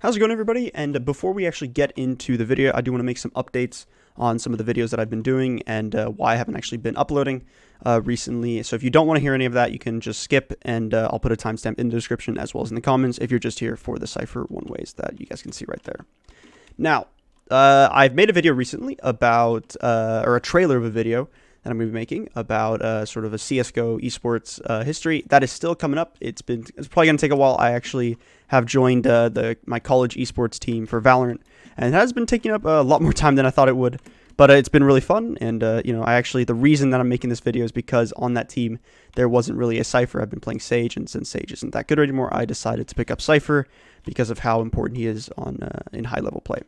How's it going, everybody? And before we actually get into the video, I do want to make some updates on some of the videos that I've been doing and why I haven't actually been uploading recently. So if you don't want to hear any of that, you can just skip, and I'll put a timestamp in the description as well as in the comments if you're just here for the Cypher one ways that you guys can see right there. Now, I've made a video recently about, or a trailer of a video that I'm going to be making about sort of a CSGO esports history. That is still coming up. It's probably going to take a while. I actually have joined my college esports team for Valorant, and it has been taking up a lot more time than I thought it would. But it's been really fun, and the reason that I'm making this video is because on that team there wasn't really a Cypher. I've been playing Sage, and since Sage isn't that good anymore, I decided to pick up Cypher because of how important he is in high level play.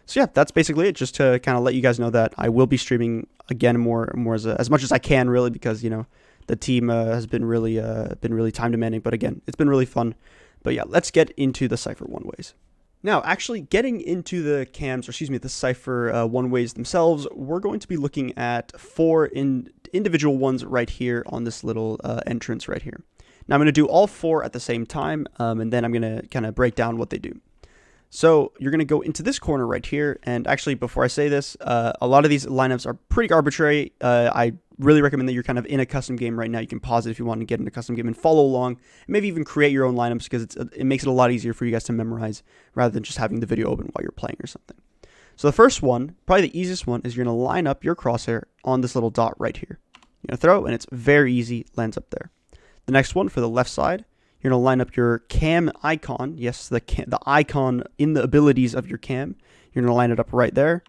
So yeah, that's basically it. Just to kind of let you guys know that I will be streaming again more as much as I can, really, because the team has been really time demanding. But again, it's been really fun. But yeah, let's get into the Cypher one ways. Now, actually getting into the the Cypher one ways themselves, we're going to be looking at four individual ones right here on this little entrance right here. Now I'm going to do all four at the same time, and then I'm going to kind of break down what they do. So you're going to go into this corner right here, and actually before I say this, a lot of these lineups are pretty arbitrary. I really recommend that you're kind of in a custom game right now. You can pause it if you want to get in a custom game and follow along, and maybe even create your own lineups, because it makes it a lot easier for you guys to memorize rather than just having the video open while you're playing or something. So the first one, probably the easiest one, is you're going to line up your crosshair on this little dot right here. You're going to throw, and it's very easy, lands up there. The next one for the left side, you're going to line up your cam icon. Yes, the icon in the abilities of your cam. You're going to line it up right there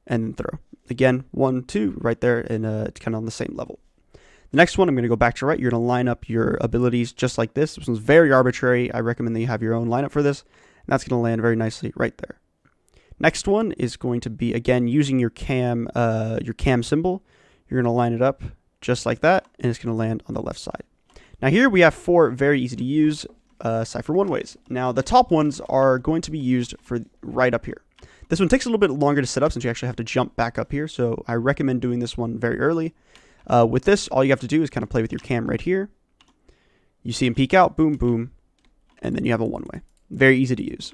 and then throw. Again, 1, 2, right there, and it's kind of on the same level. The next one, I'm going to go back to right. You're going to line up your abilities just like this. This one's very arbitrary. I recommend that you have your own lineup for this. And that's going to land very nicely right there. Next one is going to be, again, using your cam symbol. You're going to line it up just like that, and it's going to land on the left side. Now here we have four very easy to use Cypher one ways. Now the top ones are going to be used for right up here. This one takes a little bit longer to set up since you actually have to jump back up here, so I recommend doing this one very early. With this, all you have to do is kind of play with your cam right here. You see him peek out, boom, boom, and then you have a one-way. Very easy to use.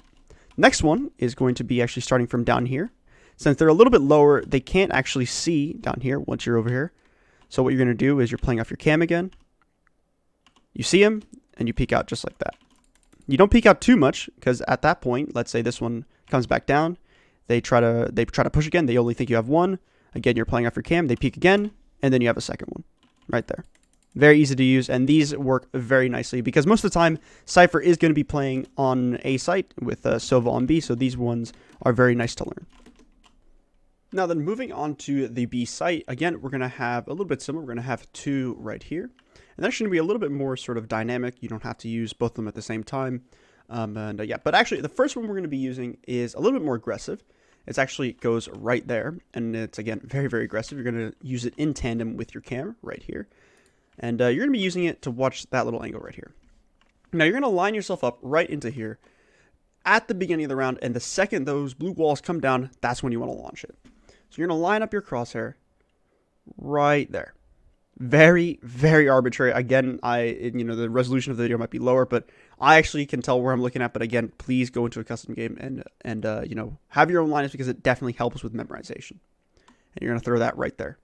Next one is going to be actually starting from down here. Since they're a little bit lower, they can't actually see down here once you're over here. So what you're going to do is you're playing off your cam again. You see him, and you peek out just like that. You don't peek out too much, because at that point, let's say this one comes back down. They try to push again. They only think you have one. Again, you're playing off your cam. They peek again, and then you have a second one right there. Very easy to use, and these work very nicely because most of the time, Cypher is going to be playing on A site with Sova on B, so these ones are very nice to learn. Now then, moving on to the B site, again, we're going to have a little bit similar. We're going to have two right here. And that's going to be a little bit more sort of dynamic. You don't have to use both of them at the same time. But actually, the first one we're going to be using is a little bit more aggressive. It actually goes right there, and it's, again, very, very aggressive. You're going to use it in tandem with your camera right here. And you're going to be using it to watch that little angle right here. Now, you're going to line yourself up right into here at the beginning of the round, and the second those blue walls come down, that's when you want to launch it. So you're going to line up your crosshair right there. Very, very arbitrary. Again, the resolution of the video might be lower, but I actually can tell where I'm looking at. But again, please go into a custom game and have your own lineups, because it definitely helps with memorization. And you're going to throw that right there.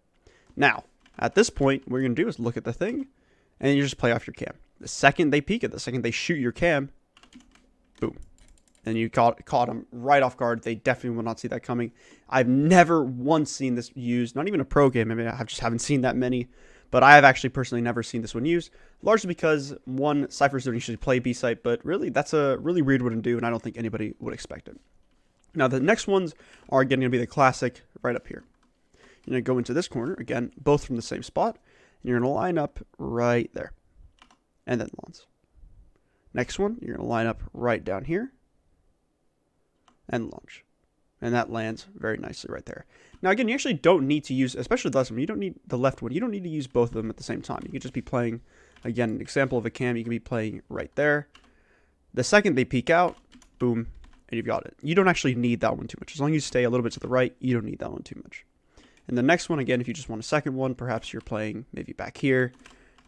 Now, at this point, what you're going to do is look at the thing, and you just play off your cam. The second they peek it, the second they shoot your cam, boom. And you caught them right off guard. They definitely will not see that coming. I've never once seen this used, not even a pro game. I mean, I just haven't seen that many. But I have actually personally never seen this one used, largely because, one, Cyphers don't usually play B-site, but really, that's a really weird one to do, and I don't think anybody would expect it. Now, the next ones are going to be the classic right up here. You're going to go into this corner, again, both from the same spot, and you're going to line up right there, and then launch. Next one, you're going to line up right down here, and launch. And that lands very nicely right there. Now, again, you actually don't need to use, especially the last one, you don't need the left one. You don't need to use both of them at the same time. You can just be playing, again, an example of a cam, you can be playing right there. The second they peek out, boom, and you've got it. You don't actually need that one too much. As long as you stay a little bit to the right, you don't need that one too much. And the next one, again, if you just want a second one, perhaps you're playing maybe back here.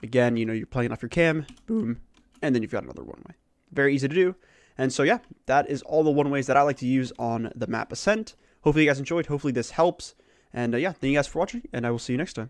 Again, you're playing off your cam, boom, and then you've got another one way. Very easy to do. And so yeah, that is all the one ways that I like to use on the map ASCENT. Hopefully you guys enjoyed. Hopefully this helps. And yeah, thank you guys for watching, and I will see you next time.